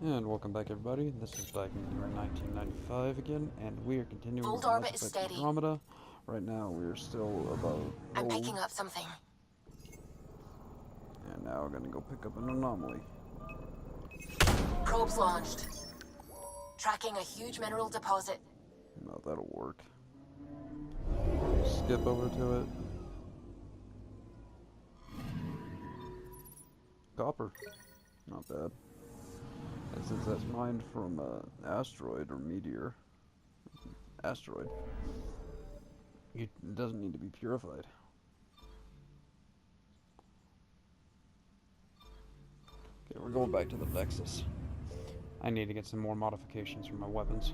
And welcome back, everybody. This is back in the year 1995 again, and we are continuing Old with Mass orbit is Effect steady. Andromeda. Right now, we are still above I'm gold, picking up something. and now we're gonna go pick up an anomaly. Probes launched. Tracking a huge mineral deposit. No, that'll work. Skip over to it. Copper. Not bad. And since that's mined from asteroid or meteor, asteroid, it doesn't need to be purified. Okay, we're going back to the Nexus. I need to get some more modifications for my weapons.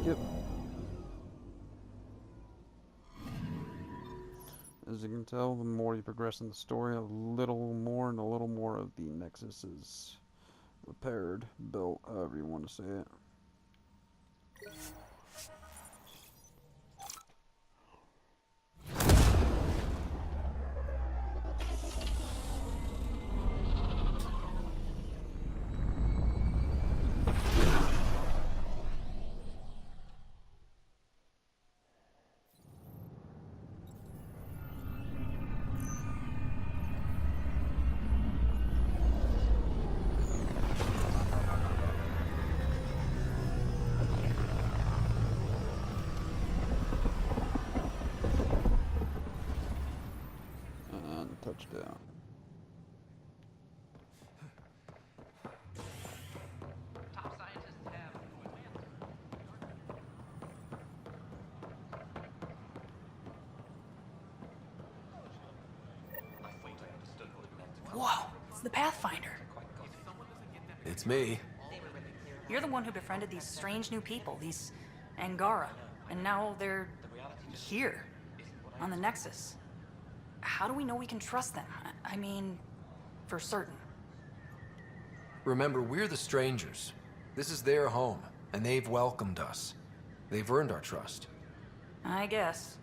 Skip. As you can tell, the more you progress in the story, a little more and a little more of the Nexus is repaired, built, however you want to say it. And touchdown. Whoa, it's the Pathfinder. It's me. You're the one who befriended these strange new people, these Angara, and now they're here, on the Nexus. How do we know we can trust them? I mean, for certain. Remember, we're the strangers. This is their home, and they've welcomed us. They've earned our trust. I guess.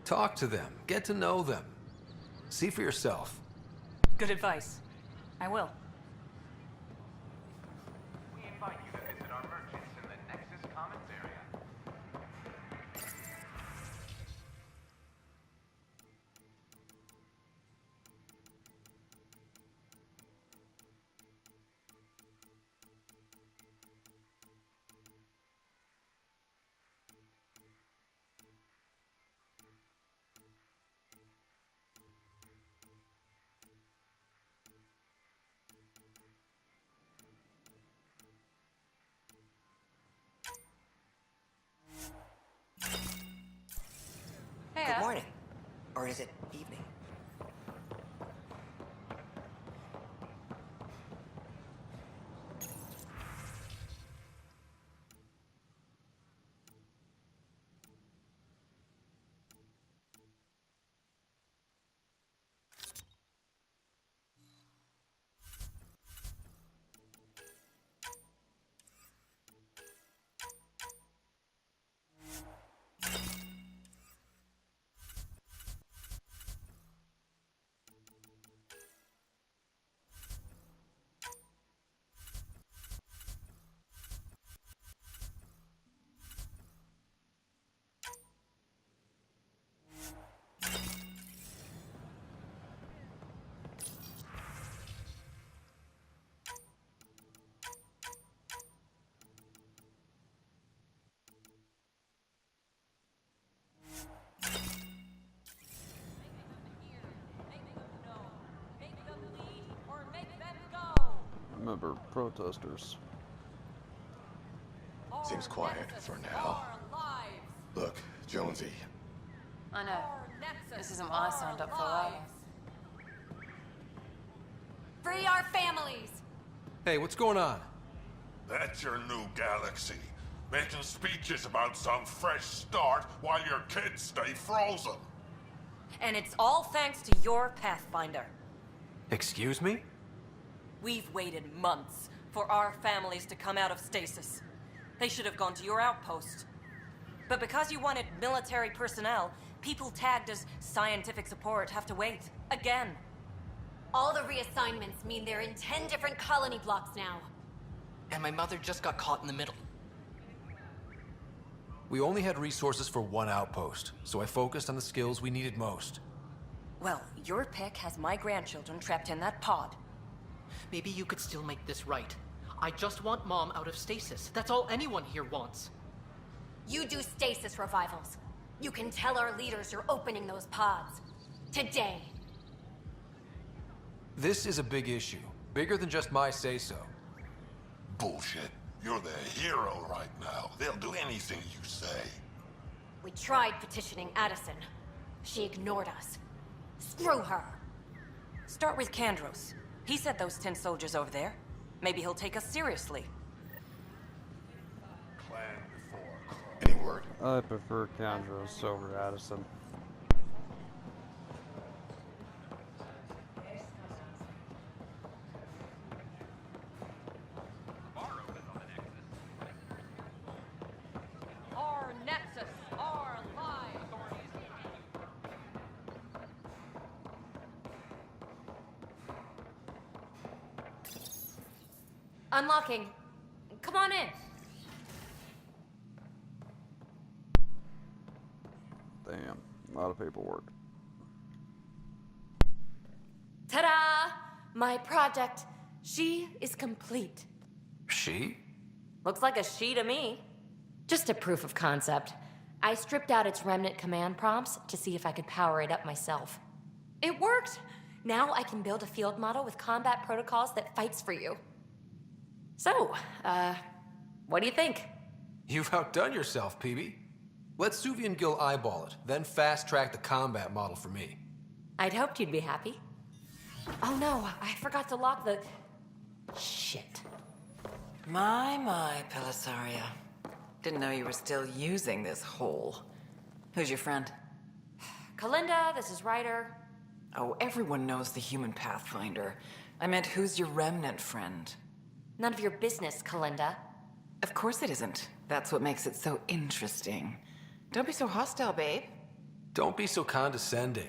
Talk to them. Get to know them. See for yourself. Good advice. I will. We invite you to visit our merchants in the Nexus Commons area. Good morning. Or is it evening? Remember, protesters. Seems quiet for now. Look, Jonesy. I know. This isn't what I signed up for either. Free our families! Hey, what's going on? That's your new galaxy. Making speeches about some fresh start while your kids stay frozen. And it's all thanks to your Pathfinder. Excuse me? We've waited months for our families to come out of stasis. They should have gone to your outpost. But because you wanted military personnel, people tagged as scientific support have to wait. Again. All the reassignments mean they're in 10 different colony blocks now. And my mother just got caught in the middle. We only had resources for one outpost, so I focused on the skills we needed most. Well, your pick has my grandchildren trapped in that pod. Maybe you could still make this right. I just want Mom out of stasis. That's all anyone here wants. You do stasis revivals. You can tell our leaders you're opening those pods. Today. This is a big issue. Bigger than just my say-so. Bullshit. You're the hero right now. They'll do anything you say. We tried petitioning Addison. She ignored us. Screw her. Start with Kandros. He said those 10 soldiers over there. Maybe he'll take us seriously. Plan before. Any word? I prefer Kandros over Addison. Our Nexus, our lives. Unlocking. Come on in. Damn, a lot of paperwork. Ta-da! My project. She is complete. She? Looks like a she to me. Just a proof of concept. I stripped out its remnant command prompts to see if I could power it up myself. It worked! Now I can build a field model with combat protocols that fights for you. So, what do you think? You've outdone yourself, PB. Let Suvi and Gil eyeball it, then fast-track the combat model for me. I'd hoped you'd be happy. Oh no, I forgot to lock the... Shit. My, Pelisaria. Didn't know you were still using this hole. Who's your friend? Kalinda, this is Ryder. Oh, everyone knows the human Pathfinder. I meant, who's your remnant friend? None of your business, Kalinda. Of course it isn't. That's what makes it so interesting. Don't be so hostile, babe. Don't be so condescending,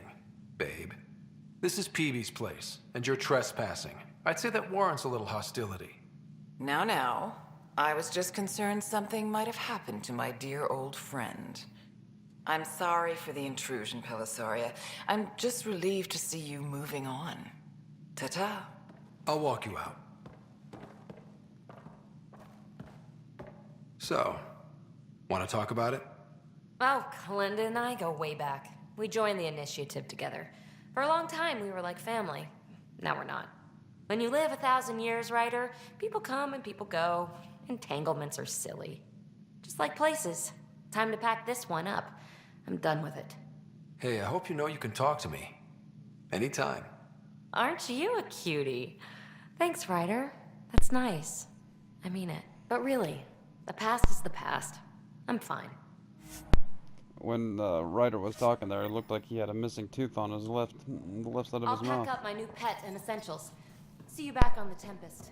babe. This is PB's place, and you're trespassing. I'd say that warrants a little hostility. Now. I was just concerned something might have happened to my dear old friend. I'm sorry for the intrusion, Pelisaria. I'm just relieved to see you moving on. Ta-ta. I'll walk you out. So, want to talk about it? Oh, Kalinda and I go way back. We joined the initiative together. For a long time, we were like family. Now we're not. When you live 1,000 years, Ryder, people come and people go. Entanglements are silly. Just like places. Time to pack this one up. I'm done with it. Hey, I hope you know you can talk to me. Anytime. Aren't you a cutie? Thanks, Ryder. That's nice. I mean it. But really, the past is the past. I'm fine. When the writer was talking there, it looked like he had a missing tooth on the left side of I'll his mouth. pack up my new pet and essentials. See you back on the Tempest.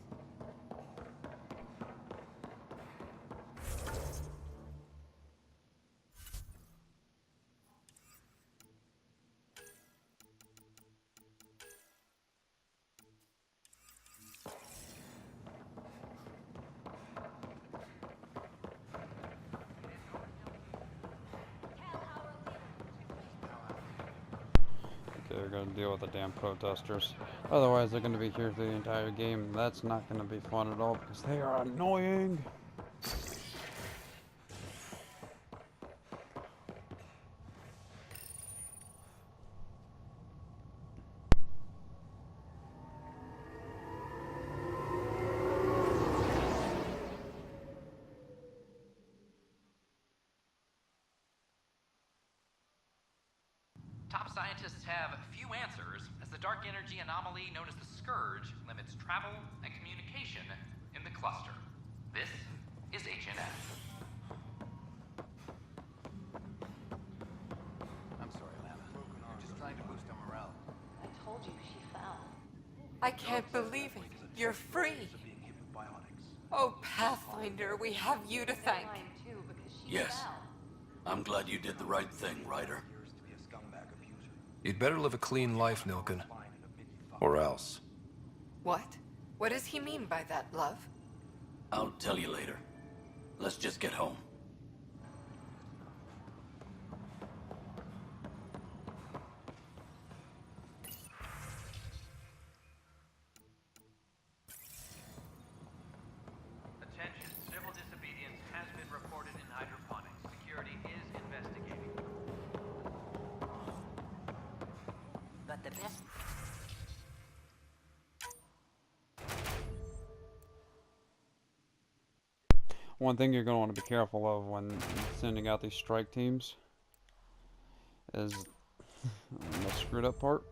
They're gonna deal with the damn protesters. Otherwise, they're gonna be here through the entire game. That's not gonna be fun at all because they are annoying. Top scientists have few answers, as the dark energy anomaly known as the Scourge limits travel and communication in the cluster. This is HNF. I can't believe it. You're free. Oh, Pathfinder, we have you to thank. Yes. I'm glad you did the right thing, Ryder. You'd better live a clean life, Nilken. Or else. What? What does he mean by that, love? I'll tell you later. Let's just get home. Attention, civil disobedience has been reported in hydroponics. Security is investigating. But the best... One thing you're going to want to be careful of when sending out these strike teams is the screwed up part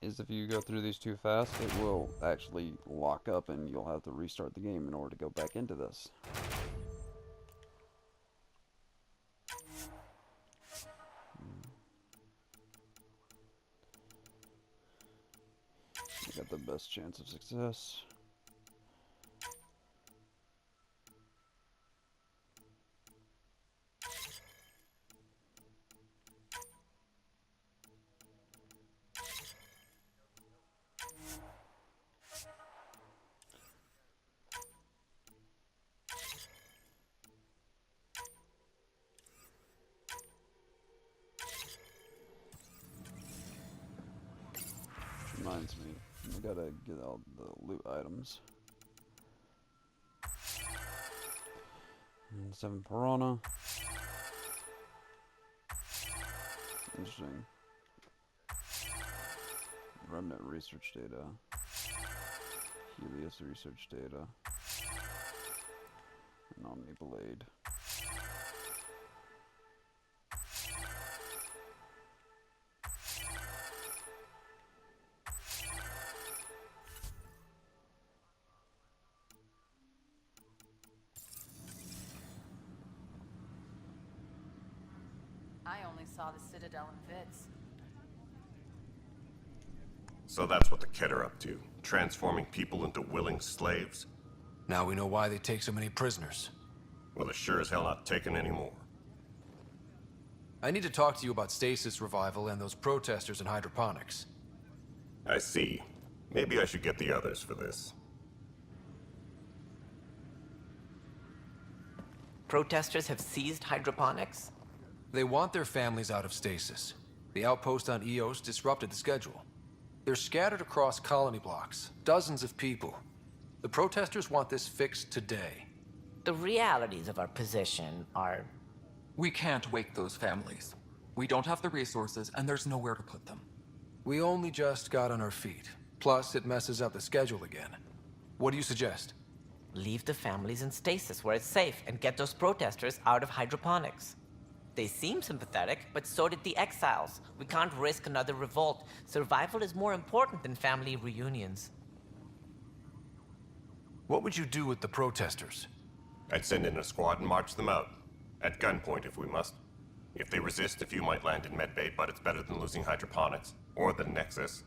is if you go through these too fast, it will actually lock up and you'll have to restart the game in order to go back into this. You got the best chance of success. Reminds me, I gotta get all the loot items. And 7 piranha. Interesting. Remnant research data. Helios research data. And Omni Blade. I only saw the Citadel in vids. So that's what the Kett are up to, transforming people into willing slaves? Now we know why they take so many prisoners. Well, they're sure as hell not taking any more. I need to talk to you about stasis revival and those protesters in hydroponics. I see. Maybe I should get the others for this. Protesters have seized hydroponics? They want their families out of stasis. The outpost on Eos disrupted the schedule. They're scattered across colony blocks, dozens of people. The protesters want this fixed today. The realities of our position are... We can't wake those families. We don't have the resources, and there's nowhere to put them. We only just got on our feet. Plus, it messes up the schedule again. What do you suggest? Leave the families in stasis where it's safe and get those protesters out of hydroponics. They seem sympathetic, but so did the exiles. We can't risk another revolt. Survival is more important than family reunions. What would you do with the protesters? I'd send in a squad and march them out. At gunpoint if we must. If they resist, a few might land in medbay, but it's better than losing hydroponics. Or the Nexus.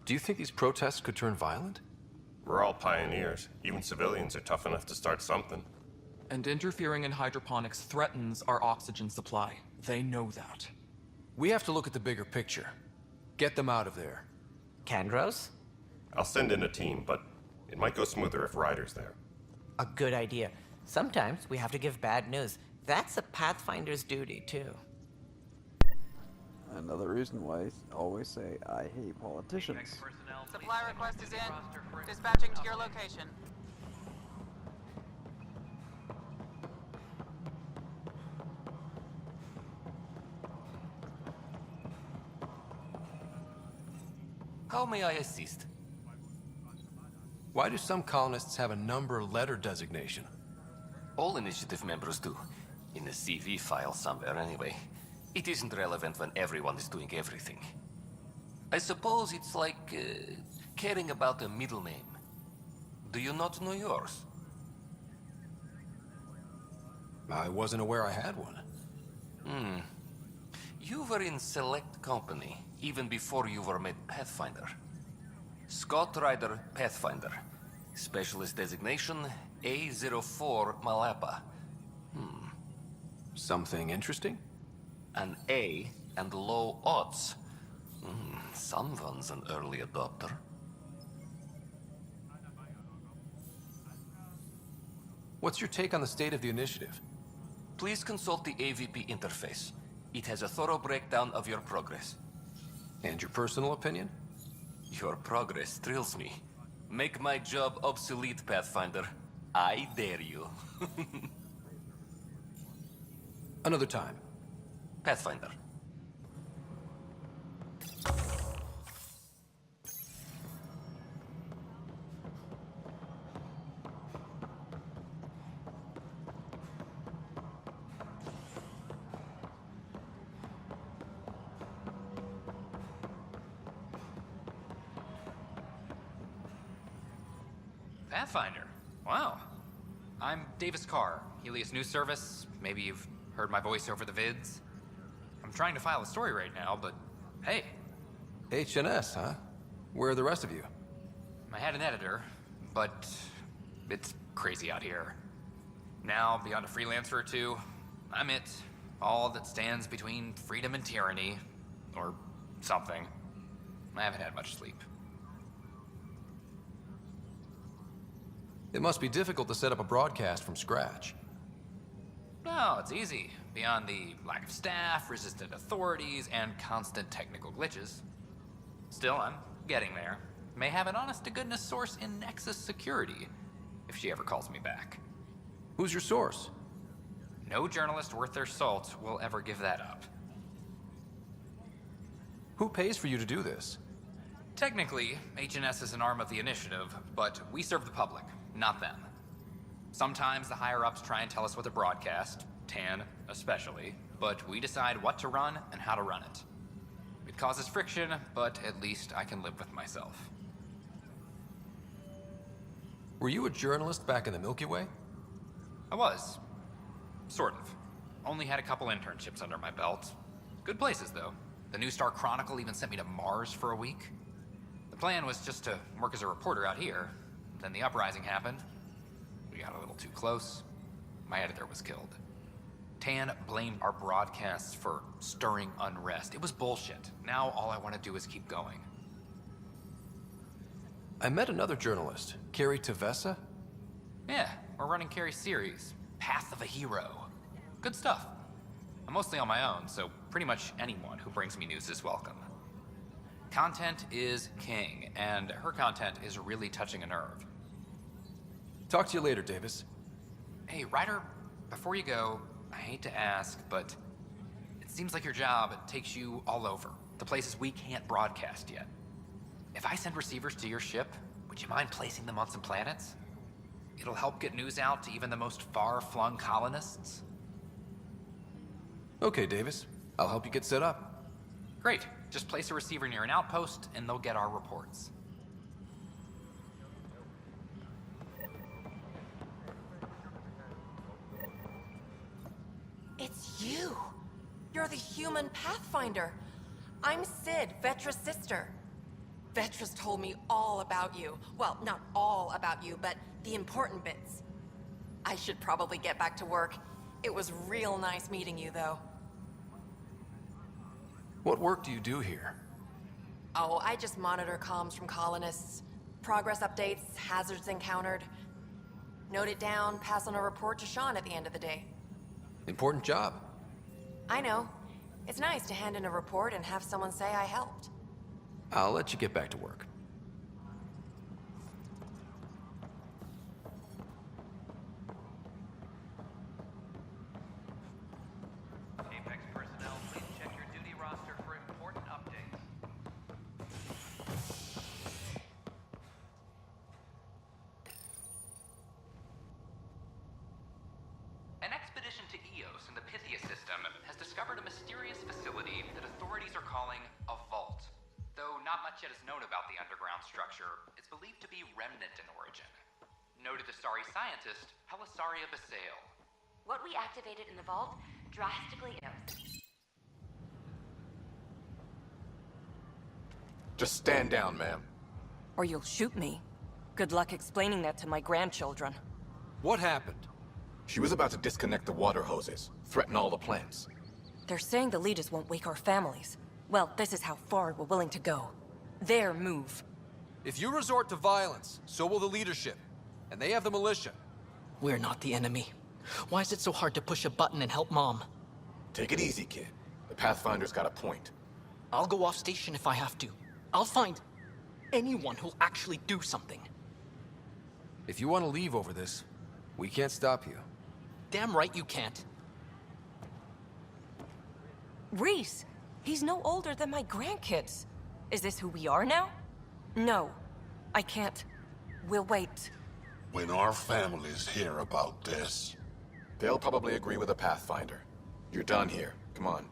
Do you think these protests could turn violent? We're all pioneers. Even civilians are tough enough to start something. And interfering in hydroponics threatens our oxygen supply. They know that. We have to look at the bigger picture. Get them out of there. Kandros? I'll send in a team, but it might go smoother if Ryder's there. A good idea. Sometimes we have to give bad news. That's a Pathfinder's duty, too. Another reason why I always say I hate politicians. Supply request is in. Dispatching to your location. How may I assist? Why do some colonists have a number letter designation? All initiative members do. In a CV file somewhere, anyway. It isn't relevant when everyone is doing everything. I suppose it's like caring about a middle name. Do you not know yours? I wasn't aware I had one. You were in select company, even before you were made Pathfinder. Scout Rider Pathfinder. Specialist designation A04 Malapa. Something interesting? An A and low odds. Someone's an early adopter. What's your take on the state of the initiative? Please consult the AVP interface. It has a thorough breakdown of your progress. And your personal opinion? Your progress thrills me. Make my job obsolete, Pathfinder. I dare you. Another time. Pathfinder. Pathfinder. Wow. I'm Davis Carr, Helios News Service. Maybe you've heard my voice over the vids. I'm trying to file a story right now, but hey. HNS, huh? Where are the rest of you? I had an editor, but it's crazy out here. Now, beyond a freelancer or two, I'm it. All that stands between freedom and tyranny. Or something. I haven't had much sleep. It must be difficult to set up a broadcast from scratch. No, it's easy. Beyond the lack of staff, resistant authorities, and constant technical glitches. Still, I'm getting there. May have an honest-to-goodness source in Nexus Security, if she ever calls me back. Who's your source? No journalist worth their salt will ever give that up. Who pays for you to do this? Technically, HNS is an arm of the initiative, but we serve the public, not them. Sometimes the higher-ups try and tell us what to broadcast, TAN especially, but we decide what to run and how to run it. It causes friction, but at least I can live with myself. Were you a journalist back in the Milky Way? I was. Sort of. Only had a couple internships under my belt. Good places, though. The New Star Chronicle even sent me to Mars for a week. The plan was just to work as a reporter out here. Then the uprising happened. We got a little too close. My editor was killed. Tan blamed our broadcasts for stirring unrest. It was bullshit. Now all I want to do is keep going. I met another journalist, Carrie Tavessa. Yeah, we're running Carrie's series, Path of a Hero. Good stuff. I'm mostly on my own, so pretty much anyone who brings me news is welcome. Content is king, and her content is really touching a nerve. Talk to you later, Davis. Hey, Ryder, before you go, I hate to ask, but it seems like your job takes you all over, the places we can't broadcast yet. If I send receivers to your ship, would you mind placing them on some planets? It'll help get news out to even the most far-flung colonists. Okay, Davis. I'll help you get set up. Great. Just place a receiver near an outpost, and they'll get our reports. It's you! You're the human Pathfinder. I'm Sid, Vetra's sister. Vetra's told me all about you. Well, not all about you, but the important bits. I should probably get back to work. It was real nice meeting you, though. What work do you do here? Oh, I just monitor comms from colonists. Progress updates, hazards encountered. Note it down, pass on a report to Sean at the end of the day. Important job. I know. It's nice to hand in a report and have someone say I helped. I'll let you get back to work. Apex personnel, please check your duty roster for important updates. An expedition to Eos in the Pythia system has discovered a mysterious facility that authorities are calling a vault. Though not much yet is known about the underground structure, it's believed to be remnant in origin. Noted Asari scientist, Helisaria Basale. What we activated in the vault drastically Just stand down, ma'am. Or you'll shoot me. Good luck explaining that to my grandchildren. What happened? She was about to disconnect the water hoses, threaten all the plants. They're saying the leaders won't wake our families. Well, this is how far we're willing to go. Their move. If you resort to violence, so will the leadership. And they have the militia. We're not the enemy. Why is it so hard to push a button and help Mom? Take it easy, kid. The Pathfinder's got a point. I'll go off station if I have to. I'll find anyone who'll actually do something. If you want to leave over this, we can't stop you. Damn right you can't. Reese! He's no older than my grandkids. Is this who we are now? No. I can't. We'll wait. When our families hear about this... They'll probably agree with the Pathfinder. You're done here. Come on.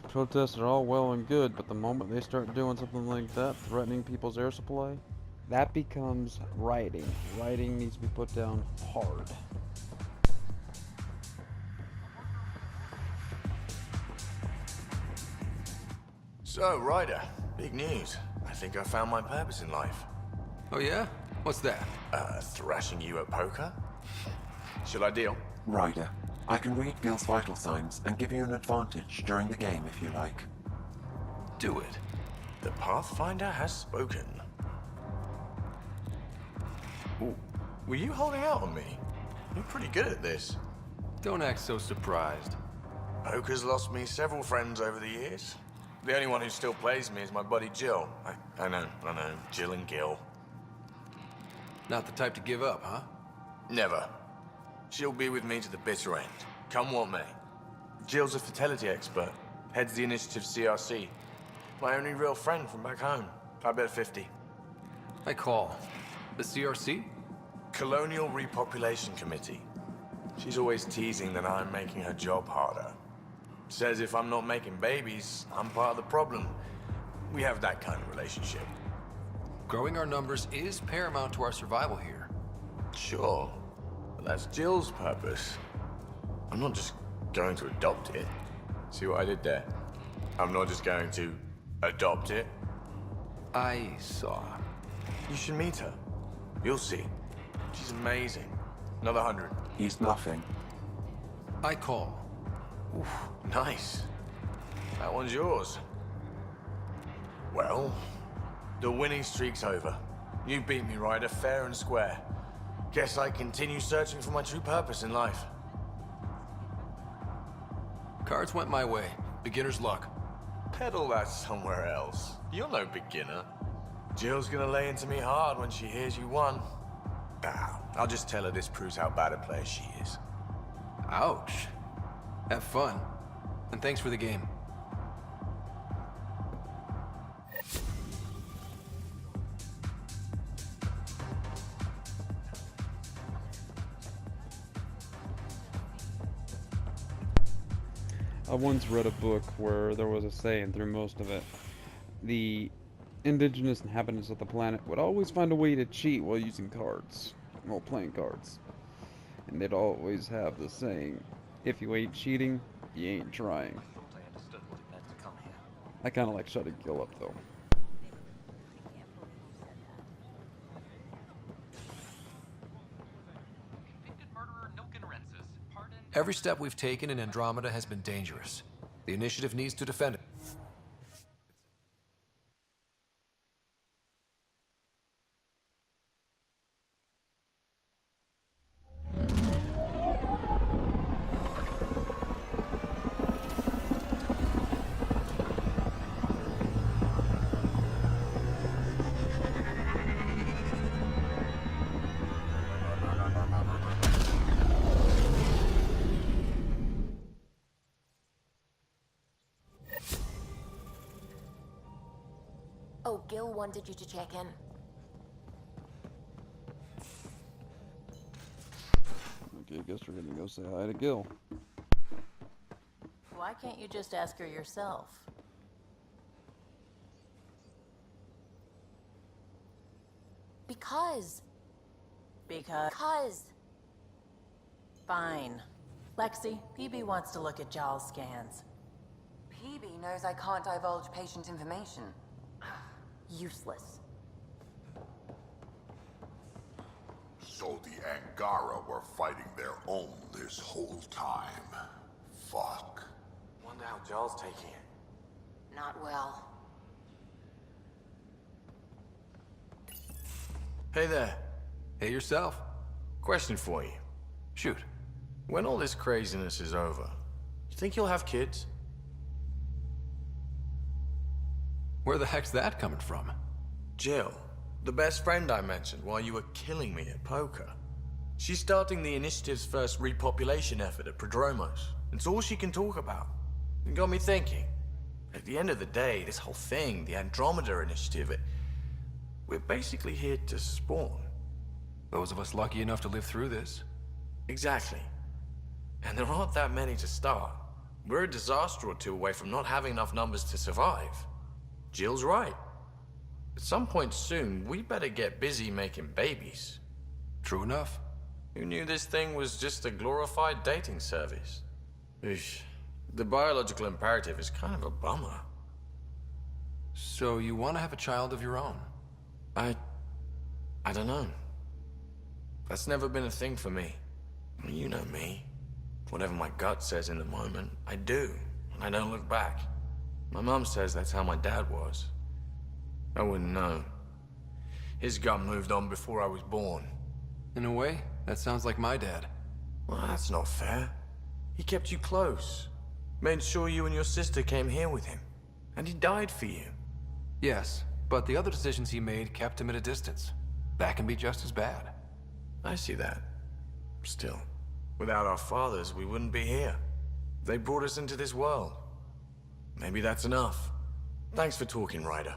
Protests are all well and good, but the moment they start doing something like that, threatening people's air supply, that becomes rioting. Rioting needs to be put down hard. So, Ryder, big news. I think I found my purpose in life. Oh yeah? What's that? Thrashing you at poker? Shall I deal? Ryder, I can read Gil's vital signs and give you an advantage during the game if you like. Do it. The Pathfinder has spoken. Ooh, were you holding out on me? You're pretty good at this. Don't act so surprised. Poker's lost me several friends over the years. The only one who still plays me is my buddy Jill. I know, Jill and Gil. Not the type to give up, huh? Never. She'll be with me to the bitter end, come what may. Jill's a fertility expert, heads the initiative CRC. My only real friend from back home. I bet 50. I call. The CRC? Colonial Repopulation Committee. She's always teasing that I'm making her job harder. Says if I'm not making babies, I'm part of the problem. We have that kind of relationship. Growing our numbers is paramount to our survival here. Sure, but that's Jill's purpose. I'm not just going to adopt it. See what I did there? I'm not just going to adopt it. I saw. You should meet her. You'll see. She's amazing. Another 100. He's bluffing. I call. Oof, nice. That one's yours. Well, the winning streak's over. You beat me, Ryder, fair and square. Guess I continue searching for my true purpose in life. Cards went my way. Beginner's luck. Peddle that somewhere else. You're no beginner. Jill's gonna lay into me hard when she hears you won. I'll just tell her this proves how bad a player she is. Ouch. Have fun. And thanks for the game. I once read a book where there was a saying through most of it. The indigenous inhabitants of the planet would always find a way to cheat while using cards. While playing cards. And they'd always have the saying, if you ain't cheating, you ain't trying. I kinda like shutting Gil up though. Every step we've taken in Andromeda has been dangerous. The initiative needs to defend it. Oh, Gil wanted you to check in. Okay, I guess we're gonna go say hi to Gil. Why can't you just ask her yourself? Because. Because. Fine. Lexi, PB wants to look at Jaw's scans. PB knows I can't divulge patient information. Useless. So the Angara were fighting their own this whole time. Fuck. Wonder how Joel's taking it. Not well. Hey there. Hey yourself. Question for you. Shoot. When all this craziness is over, you think you'll have kids? Where the heck's that coming from? Jill, the best friend I mentioned while you were killing me at poker. She's starting the initiative's first repopulation effort at Prodromos. It's all she can talk about. It got me thinking. At the end of the day, this whole thing, the Andromeda initiative, we're basically here to spawn. Those of us lucky enough to live through this. Exactly. And there aren't that many to start. We're a disaster or two away from not having enough numbers to survive. Jill's right. At some point soon, we better get busy making babies. True enough. Who knew this thing was just a glorified dating service? Eesh. The biological imperative is kind of a bummer. So you want to have a child of your own? I don't know. That's never been a thing for me. You know me. Whatever my gut says in the moment, I do, and I don't look back. My mom says that's how my dad was. I wouldn't know. His gut moved on before I was born. In a way, that sounds like my dad. Well, that's not fair. He kept you close. Made sure you and your sister came here with him. And he died for you. Yes, but the other decisions he made kept him at a distance. That can be just as bad. I see that. Still, without our fathers, we wouldn't be here. They brought us into this world. Maybe that's enough. Thanks for talking, Ryder.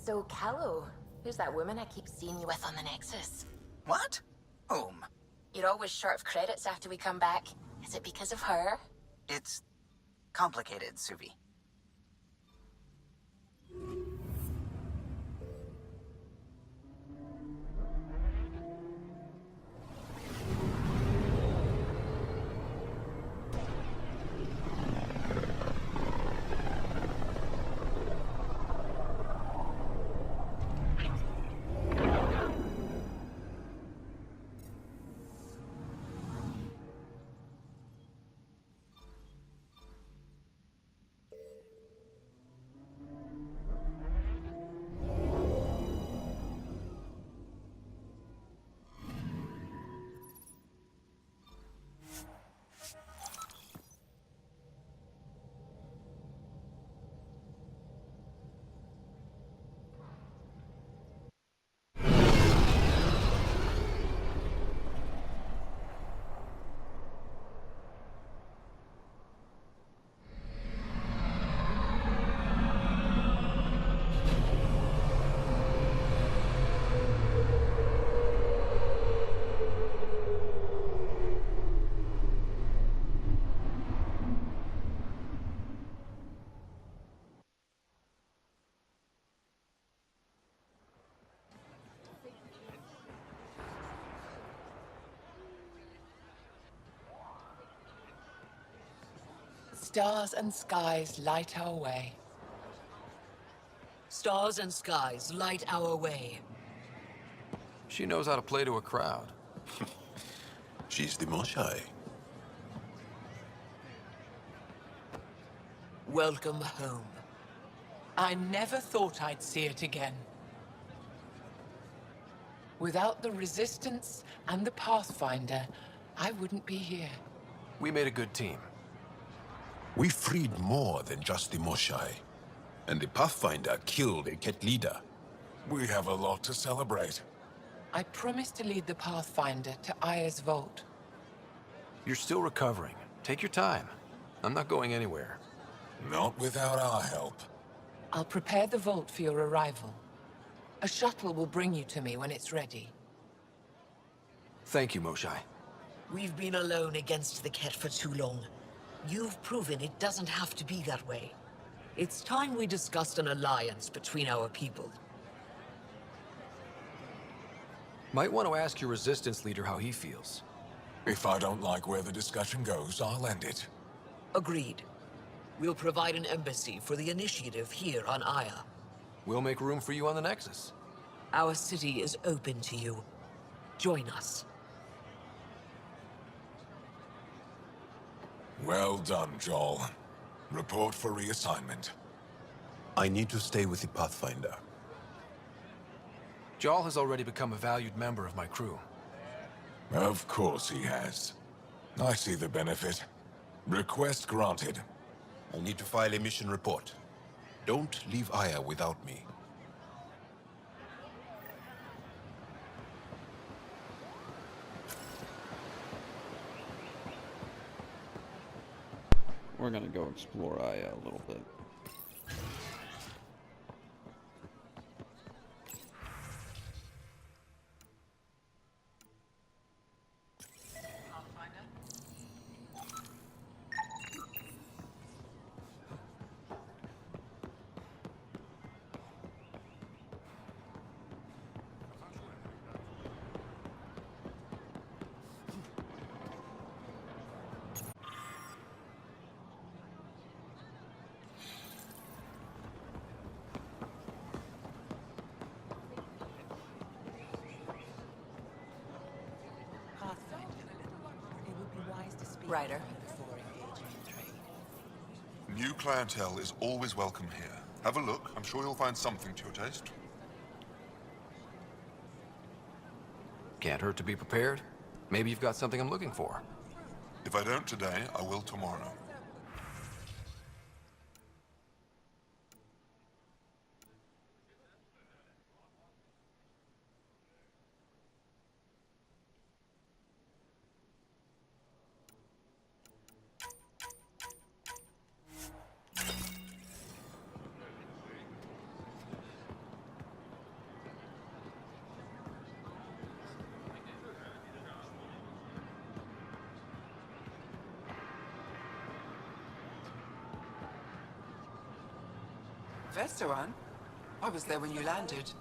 So, Callow, who's that woman I keep seeing you with on the Nexus? What? Whom? You're always short of credits after we come back. Is it because of her? It's complicated, Suvi. Stars and skies light our way. Stars and skies light our way. She knows how to play to a crowd. She's the Moshai. Welcome home. I never thought I'd see it again. Without the Resistance and the Pathfinder, I wouldn't be here. We made a good team. We freed more than just the Moshai. And the Pathfinder killed a Ket leader. We have a lot to celebrate. I promised to lead the Pathfinder to Aya's vault. You're still recovering. Take your time. I'm not going anywhere. Not without our help. I'll prepare the vault for your arrival. A shuttle will bring you to me when it's ready. Thank you, Moshae. We've been alone against the Ket for too long. You've proven it doesn't have to be that way. It's time we discussed an alliance between our people. Might want to ask your resistance leader how he feels. If I don't like where the discussion goes, I'll end it. Agreed. We'll provide an embassy for the initiative here on Aya. We'll make room for you on the Nexus. Our city is open to you. Join us. Well done, Joel. Report for reassignment. I need to stay with the Pathfinder. Joel has already become a valued member of my crew. Of course he has. I see the benefit. Request granted. I need to file a mission report. Don't leave Aya without me. We're gonna go explore Aya a little bit. Ryder. New clientele is always welcome here. Have a look. I'm sure you'll find something to your taste. Can't hurt to be prepared. Maybe you've got something I'm looking for. If I don't today, I will tomorrow. Veteran? I was there when you landed.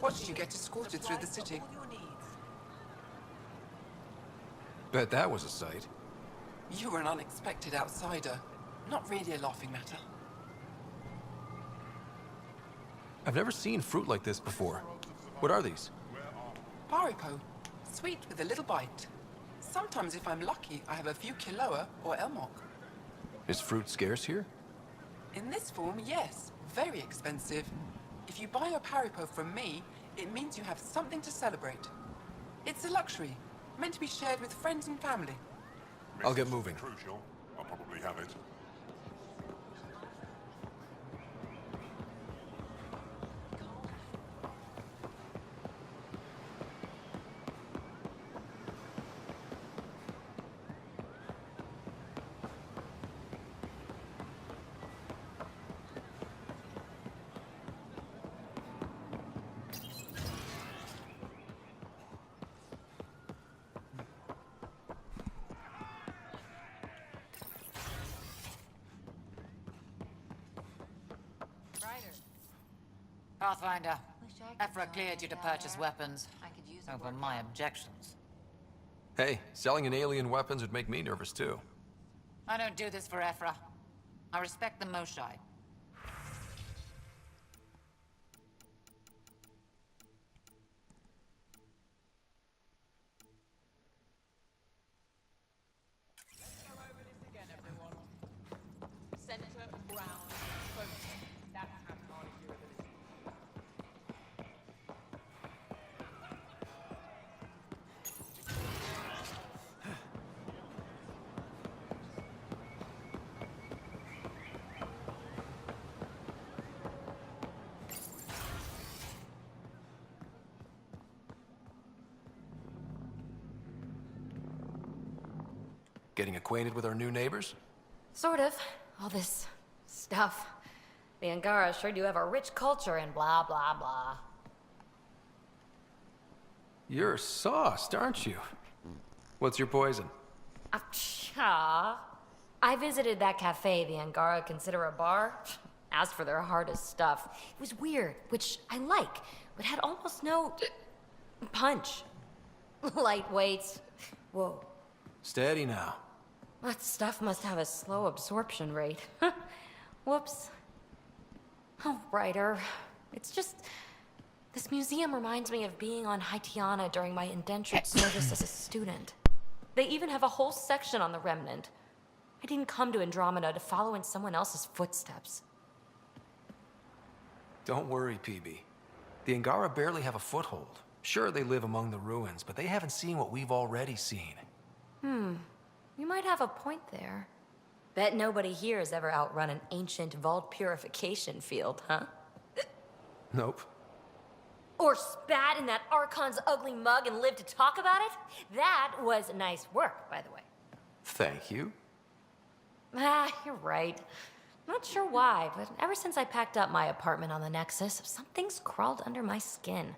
Watched you get escorted through the city. Bet that was a sight. You were an unexpected outsider. Not really a laughing matter. I've never seen fruit like this before. What are these? Paripo. Sweet with a little bite. Sometimes if I'm lucky, I have a few Kiloa or Elmok. Is fruit scarce here? In this form, yes. Very expensive. If you buy a Paripo from me, it means you have something to celebrate. It's a luxury, meant to be shared with friends and family. I'll get moving. Crucial. I'll probably have it. Pathfinder, Ephra cleared you to purchase weapons. Over my objections. Hey, selling an alien weapons would make me nervous too. I don't do this for Ephra. I respect the Moshae. Getting acquainted with our new neighbors? Sort of. All this stuff. The Angara sure do have a rich culture and blah, blah, blah. You're sauced, aren't you? What's your poison? I visited that cafe the Angara consider a bar. Asked for their hardest stuff. It was weird, which I like, but had almost no punch. Lightweight. Whoa. Steady now. That stuff must have a slow absorption rate. Whoops. Oh, Ryder. It's just... This museum reminds me of being on Haitiana during my indentured service as a student. They even have a whole section on the Remnant. I didn't come to Andromeda to follow in someone else's footsteps. Don't worry, PB. The Angara barely have a foothold. Sure, they live among the ruins, but they haven't seen what we've already seen. You might have a point there. Bet nobody here has ever outrun an ancient vault purification field, huh? Nope. Or spat in that Archon's ugly mug and lived to talk about it? That was nice work, by the way. Thank you. You're right. Not sure why, but ever since I packed up my apartment on the Nexus, something's crawled under my skin.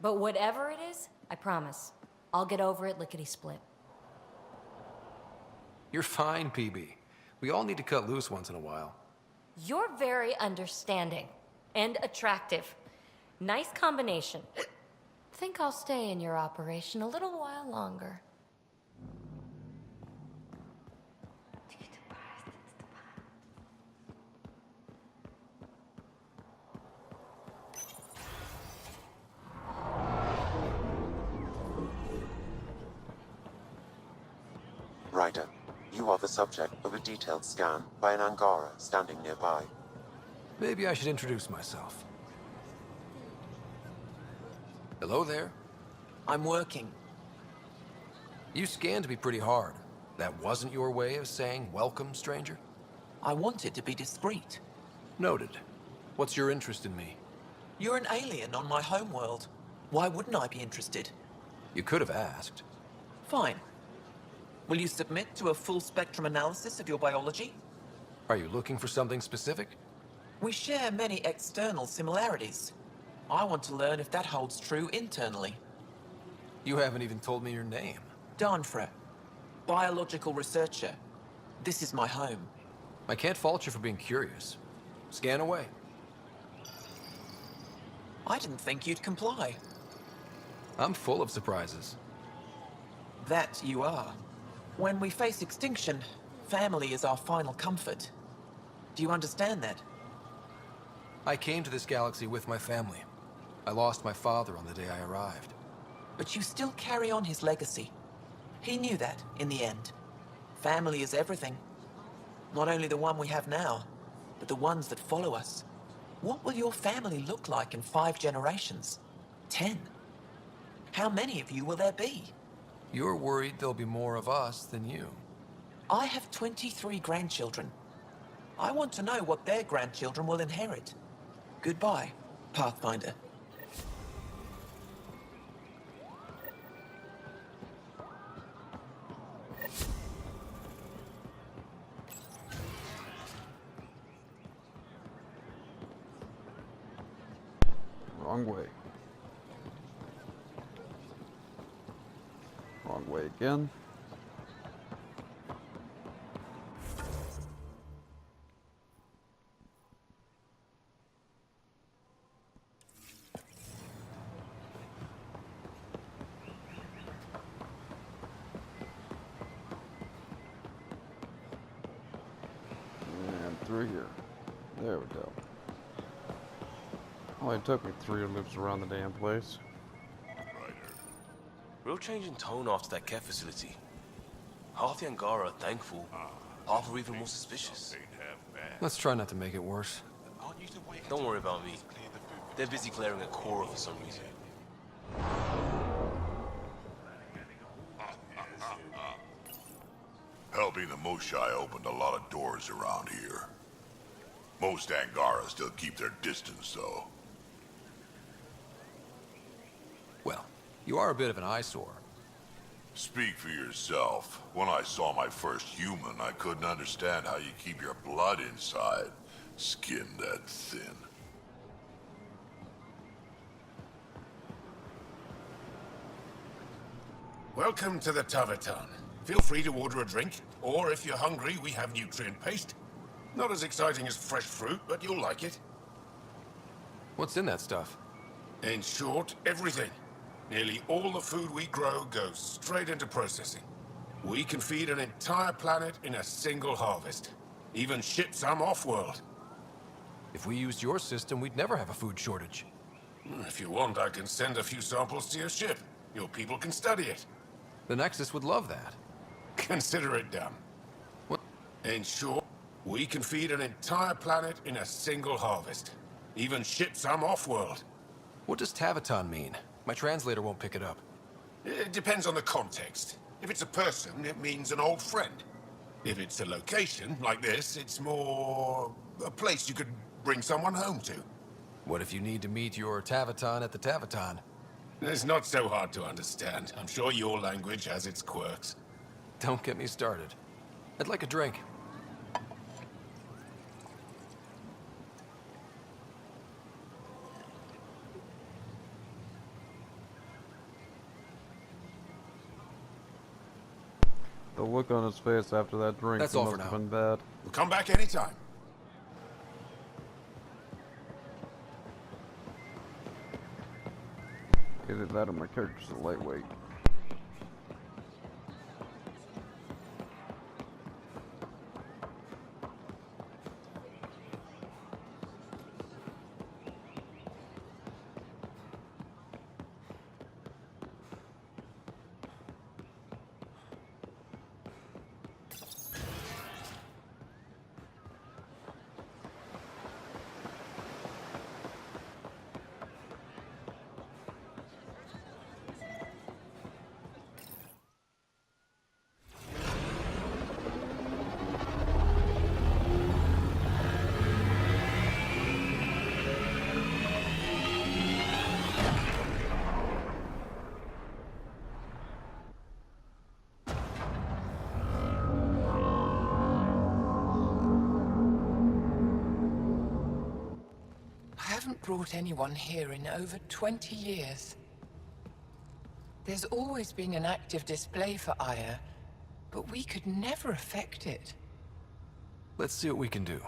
But whatever it is, I promise, I'll get over it lickety-split. You're fine, PB. We all need to cut loose once in a while. You're very understanding and attractive. Nice combination. Think I'll stay in your operation a little while longer. Ryder, you are the subject of a detailed scan by an Angara standing nearby. Maybe I should introduce myself. Hello there. I'm working. You scanned me pretty hard. That wasn't your way of saying welcome, stranger? I wanted to be discreet. Noted. What's your interest in me? You're an alien on my homeworld. Why wouldn't I be interested? You could have asked. Fine. Will you submit to a full-spectrum analysis of your biology? Are you looking for something specific? We share many external similarities. I want to learn if that holds true internally. You haven't even told me your name. Danfra, biological researcher. This is my home. I can't fault you for being curious. Scan away. I didn't think you'd comply. I'm full of surprises. That you are. When we face extinction, family is our final comfort. Do you understand that? I came to this galaxy with my family. I lost my father on the day I arrived. But you still carry on his legacy. He knew that, in the end. Family is everything. Not only the one we have now, but the ones that follow us. What will your family look like in 5 generations? 10? How many of you will there be? You're worried there'll be more of us than you. I have 23 grandchildren. I want to know what their grandchildren will inherit. Goodbye, Pathfinder. Wrong way. Wrong way again. And through here. There we go. Only took me 3 loops around the damn place. Real change in tone after that care facility. Half the Angara are thankful, half are even more suspicious. Let's try not to make it worse. Don't worry about me. They're busy clearing a Cora for some reason. Helping the Moshai opened a lot of doors around here. Most Angara still keep their distance, though. Well, you are a bit of an eyesore. Speak for yourself. When I saw my first human, I couldn't understand how you keep your blood inside. Skin that thin. Welcome to the Taverton. Feel free to order a drink, or if you're hungry, we have nutrient paste. Not as exciting as fresh fruit, but you'll like it. What's in that stuff? In short, everything. Nearly all the food we grow goes straight into processing. We can feed an entire planet in a single harvest. Even ship some off-world. If we used your system, we'd never have a food shortage. If you want, I can send a few samples to your ship. Your people can study it. The Nexus would love that. Consider it done. What? In short, we can feed an entire planet in a single harvest. Even ship some off-world. What does Taverton mean? My translator won't pick it up. It depends on the context. If it's a person, it means an old friend. If it's a location, like this, it's more a place you could bring someone home to. What if you need to meet your Taverton at the Taverton? It's not so hard to understand. I'm sure your language has its quirks. Don't get me started. I'd like a drink. The look on his face after that drink That's all must for have now. been bad. We'll come back anytime. Either that or my character's a lightweight. I haven't brought anyone here in over 20 years. There's always been an active display for Aya, but we could never affect it. Let's see what we can do.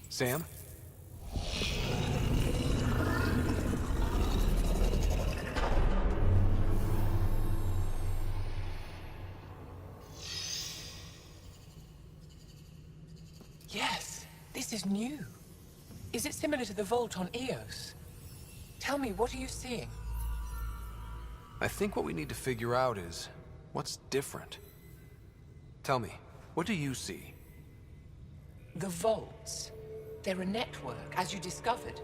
Sam? Yes, this is new. Is it similar to the vault on Eos? Tell me, what are you seeing? I think what we need to figure out is what's different. Tell me, what do you see? The vaults. They're a network, as you discovered.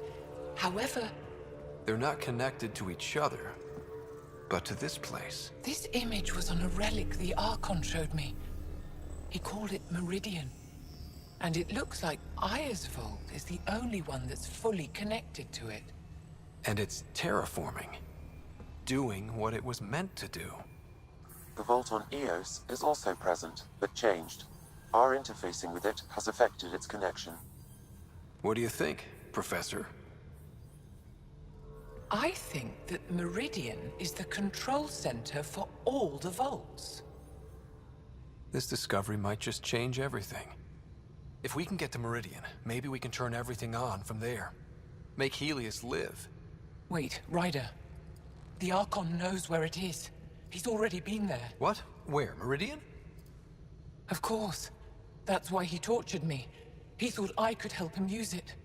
However, They're not connected to each other, but to this place. this image was on a relic the Archon showed me. He called it Meridian. And it looks like Aya's vault is the only one that's fully connected to it. And it's terraforming. Doing what it was meant to do. The vault on Eos is also present, but changed. Our interfacing with it has affected its connection. What do you think, Professor? I think that Meridian is the control center for all the vaults. This discovery might just change everything. If we can get to Meridian, maybe we can turn everything on from there. Make Helios live. Wait, Ryder. The Archon knows where it is. He's already been there. What? Where? Meridian? Of course. That's why he tortured me. He thought I could help him use it.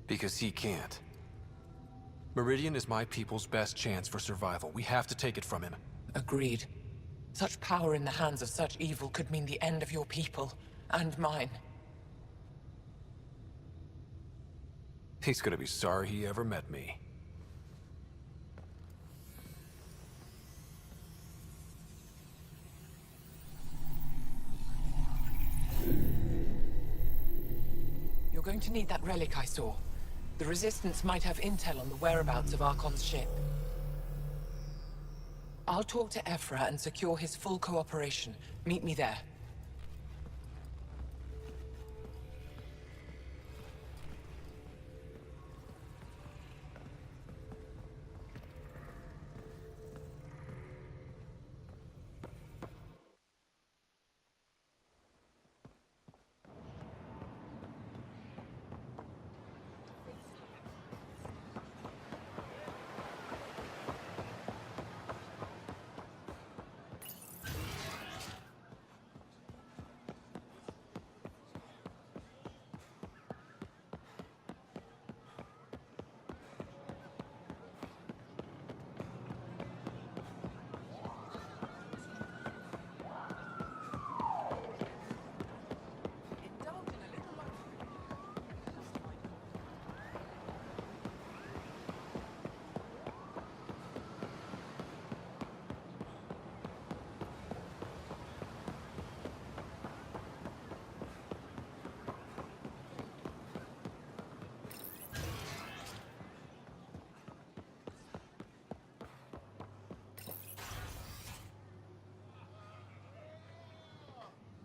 Because he can't. Meridian is my people's best chance for survival. We have to take it from him. Agreed. Such power in the hands of such evil could mean the end of your people, and mine. He's gonna be sorry he ever met me. You're going to need that relic I saw. The Resistance might have intel on the whereabouts of Archon's ship. I'll talk to Ephra and secure his full cooperation. Meet me there.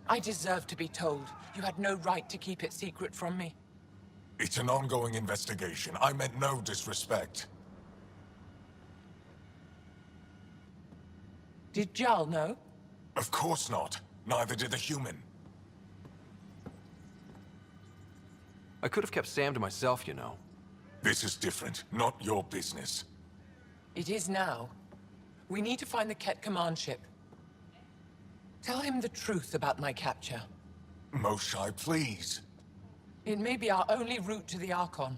I deserve to be told. You had no right to keep it secret from me. It's an ongoing investigation. I meant no disrespect. Did Jarl know? Of course not. Neither did the human. I could have kept Sam to myself, you know. This is different. Not your business. It is now. We need to find the Ket command ship. Tell him the truth about my capture. Moshai, please. It may be our only route to the Archon.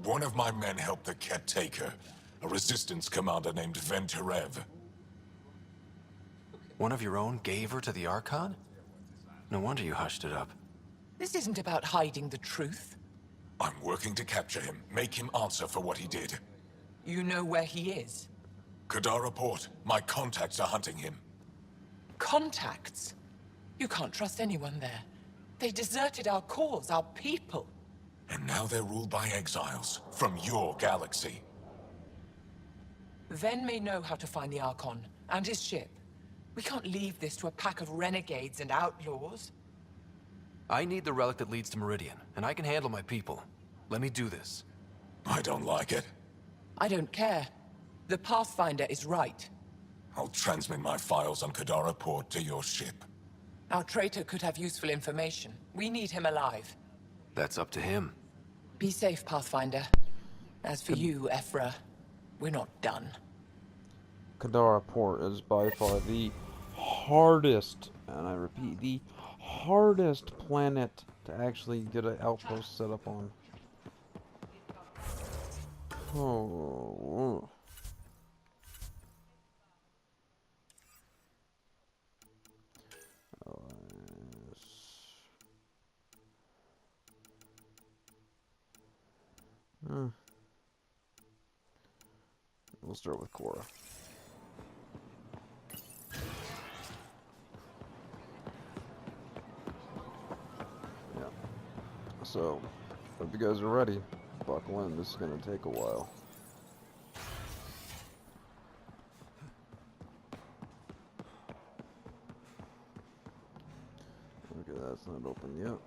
One of my men helped the Ket take her. A resistance commander named Venterev. One of your own gave her to the Archon? No wonder you hushed it up. This isn't about hiding the truth. I'm working to capture him, make him answer for what he did. You know where he is? Kadara Port. My contacts are hunting him. Contacts? You can't trust anyone there. They deserted our cause, our people. And now they're ruled by exiles from your galaxy. Ven may know how to find the Archon and his ship. We can't leave this to a pack of renegades and outlaws. I need the relic that leads to Meridian, and I can handle my people. Let me do this. I don't like it. I don't care. The Pathfinder is right. I'll transmit my files on Kadara Port to your ship. Our traitor could have useful information. We need him alive. That's up to him. Be safe, Pathfinder. As for you, Ephra, we're not done. Kadara Port is by far the hardest, and I repeat, the hardest planet to actually get an outpost set up on. Oh. We'll start with Cora. Yeah. So, if you guys are ready, buckle in. This is going to take a while. Okay, that's not open yet.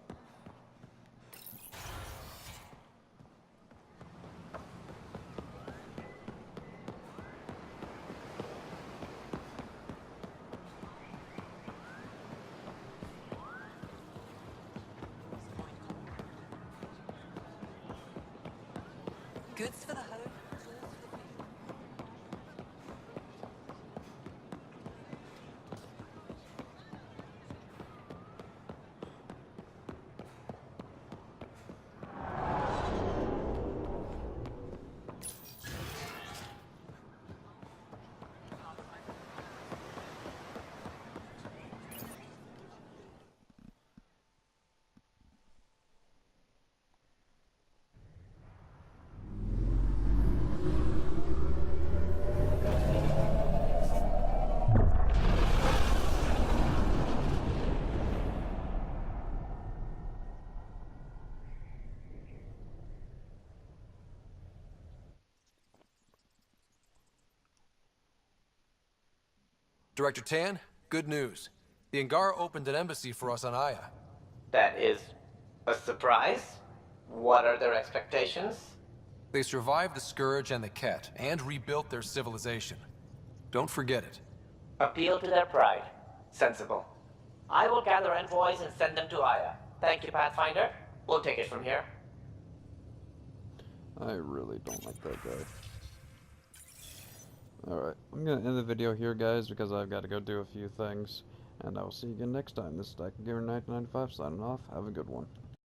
Goods for the home. Director Tan, good news. The Angara opened an embassy for us on Aya. That is a surprise? What are their expectations? They survived the Scourge and the Ket, and rebuilt their civilization. Don't forget it. Appeal to their pride. Sensible. I will gather envoys and send them to Aya. Thank you, Pathfinder. We'll take it from here. I really don't like that guy. Alright, I'm going to end the video here, guys, because I've got to go do a few things. And I will see you again next time. This is Gamer1995 signing off. Have a good one.